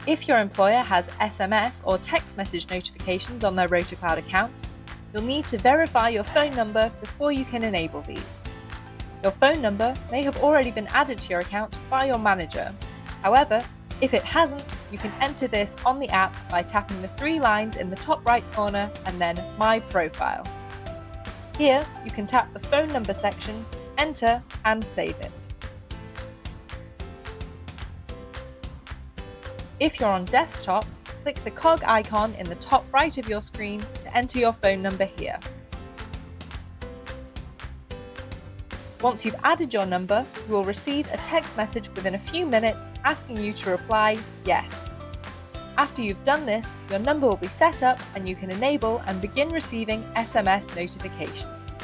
If your employer has SMS or text message notifications on their Rota Cloud account, you'll need to verify your phone number before you can enable these. Your phone number may have already been added to your account by your manager. However, if it hasn't, you can enter this on the app by tapping the 3 lines in the top right corner and then My Profile. Here, you can tap the phone number section, enter and save it. If you're on desktop, click the cog icon in the top right of your screen to enter your phone number here. Once you've added your number, you will receive a text message within a few minutes asking you to reply yes. After you've done this, your number will be set up and you can enable and begin receiving SMS notifications.